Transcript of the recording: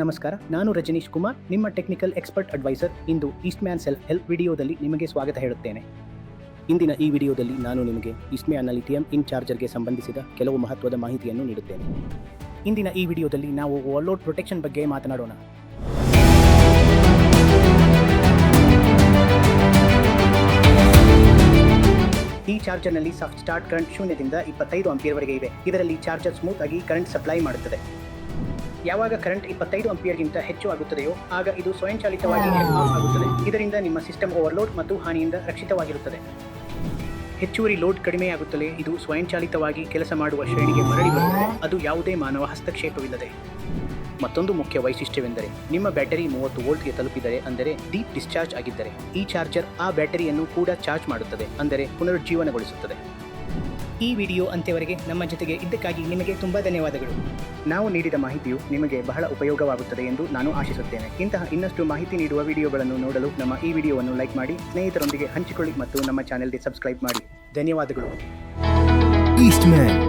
ನಮಸ್ಕಾರ, ನಾನು ರಜನೀಶ್ ಕುಮಾರ್, ನಿಮ್ಮ ಟೆಕ್ನಿಕಲ್ ಎಕ್ಸ್ಪರ್ಟ್ ಅಡ್ವೈಸರ್. ಇಂದು ಈಸ್ಟ್ಮ್ಯಾನ್ ಸೆಲ್ಫ್ ಹೆಲ್ಪ್ ವಿಡಿಯೋದಲ್ಲಿ ನಿಮಗೆ ಸ್ವಾಗತ ಹೇಳುತ್ತೇನೆ. ಇಂದಿನ ಈ ವಿಡಿಯೋದಲ್ಲಿ ನಾನು ನಿಮಗೆ ಈಸ್ಟ್ಮ್ಯಾನ್ನ ಲಿಥಿಯಂ ಇನ್ ಚಾರ್ಜರ್ಗೆ ಸಂಬಂಧಿಸಿದ ಕೆಲವು ಮಹತ್ವದ ಮಾಹಿತಿಯನ್ನು ನೀಡುತ್ತೇನೆ. ಇಂದಿನ ಈ ವಿಡಿಯೋದಲ್ಲಿ ನಾವು ಓವರ್ಲೋಡ್ ಪ್ರೊಟೆಕ್ಷನ್ ಬಗ್ಗೆ ಮಾತನಾಡೋಣ. ಈ ಚಾರ್ಜರ್ನಲ್ಲಿ ಸಾಫ್ಟ್ ಸ್ಟಾರ್ಟ್ ಕರೆಂಟ್ 0 ದಿಂದ 25 ಆಂಪಿಯರ್ವರೆಗೆ ಇವೆ. ಇದರಲ್ಲಿ ಚಾರ್ಜರ್ ಸ್ಮೂತ್ ಆಗಿ ಕರೆಂಟ್ ಸಪ್ಲೈ ಮಾಡುತ್ತದೆ. ಯಾವಾಗ ಕರೆಂಟ್ 25 ಆಂಪಿಯರ್ಗಿಂತ ಹೆಚ್ಚು ಆಗುತ್ತದೆಯೋ ಆಗ ಇದು ಸ್ವಯಂಚಾಲಿತವಾಗಿ ಆಫ್ ಆಗುತ್ತದೆ. ಇದರಿಂದ ನಿಮ್ಮ ಸಿಸ್ಟಮ್ ಓವರ್ಲೋಡ್ ಮತ್ತು ಹಾನಿಯಿಂದ ರಕ್ಷಿತವಾಗಿರುತ್ತದೆ. ಹೆಚ್ಚುವರಿ ಲೋಡ್ ಕಡಿಮೆಯಾಗುತ್ತಲೇ ಇದು ಸ್ವಯಂಚಾಲಿತವಾಗಿ ಕೆಲಸ ಮಾಡುವ ಶ್ರೇಣಿಗೆ ಮರಳಿ ಬರುತ್ತದೆ, ಅದು ಯಾವುದೇ ಮಾನವ ಹಸ್ತಕ್ಷೇಪವಿಲ್ಲದೆ. ಮತ್ತೊಂದು ಮುಖ್ಯ ವೈಶಿಷ್ಟ್ಯವೆಂದರೆ ನಿಮ್ಮ ಬ್ಯಾಟರಿ 30 ವೋಲ್ಟ್ಗೆ ತಲುಪಿದರೆ, ಅಂದರೆ ಡೀಪ್ ಡಿಸ್ಚಾರ್ಜ್ ಆಗಿದ್ದರೆ, ಈ ಚಾರ್ಜರ್ ಆ ಬ್ಯಾಟರಿಯನ್ನು ಕೂಡ ಚಾರ್ಜ್ ಮಾಡುತ್ತದೆ, ಅಂದರೆ ಪುನರುಜ್ಜೀವನಗೊಳಿಸುತ್ತದೆ. ಈ ವಿಡಿಯೋ ಅಂತ್ಯವರೆಗೆ ನಮ್ಮ ಜೊತೆಗೆ ಇದ್ದಕ್ಕಾಗಿ ನಿಮಗೆ ತುಂಬಾ ಧನ್ಯವಾದಗಳು. ನಾವು ನೀಡಿದ ಮಾಹಿತಿಯು ನಿಮಗೆ ಬಹಳ ಉಪಯೋಗವಾಗುತ್ತದೆ ಎಂದು ನಾನು ಆಶಿಸುತ್ತೇನೆ. ಇಂತಹ ಇನ್ನಷ್ಟು ಮಾಹಿತಿ ನೀಡುವ ವಿಡಿಯೋಗಳನ್ನು ನೋಡಲು ನಮ್ಮ ಈ ವಿಡಿಯೋವನ್ನು ಲೈಕ್ ಮಾಡಿ, ಸ್ನೇಹಿತರೊಂದಿಗೆ ಹಂಚಿಕೊಳ್ಳಿ ಮತ್ತು ನಮ್ಮ ಚಾನೆಲ್ಗೆ ಸಬ್ಸ್ಕ್ರೈಬ್ ಮಾಡಿ. ಧನ್ಯವಾದಗಳು. ಈಸ್ಟ್ಮ್ಯಾನ್